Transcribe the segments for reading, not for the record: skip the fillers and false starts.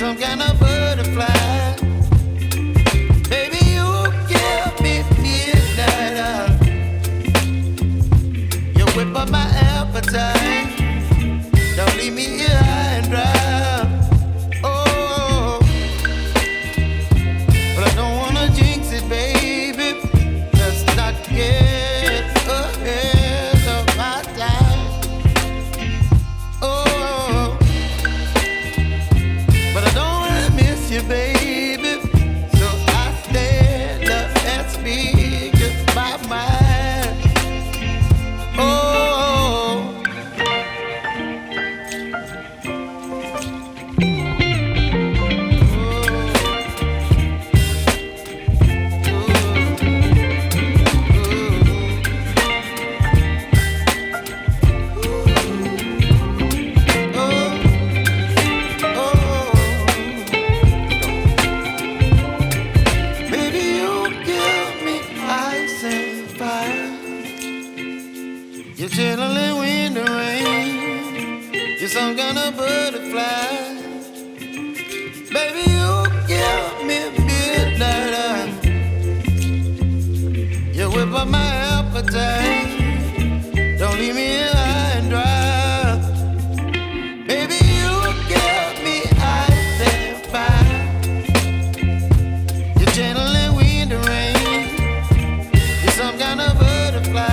some kind of butterfly. Baby, you give me midnight. You whip up my appetite. Don't leave me here high and dry. Oh, but I don't wanna jinx it, baby. Let's not get ahead of my time. Oh, but I don't wanna miss you, baby. So I stand up and speak my mind. Oh. You're chilling when the rain. You're some kind of butterfly. Baby, you give me midnight. You whip up my appetite. Don't leave me here high and dry. Baby, you give me ice and fire. You're channeling wind and rain. You're some kind of butterfly.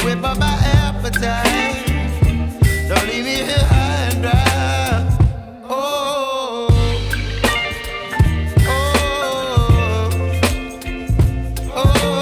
Whip up my appetite. Don't leave me here high and dry. Oh, oh, oh, oh,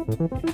Thank you.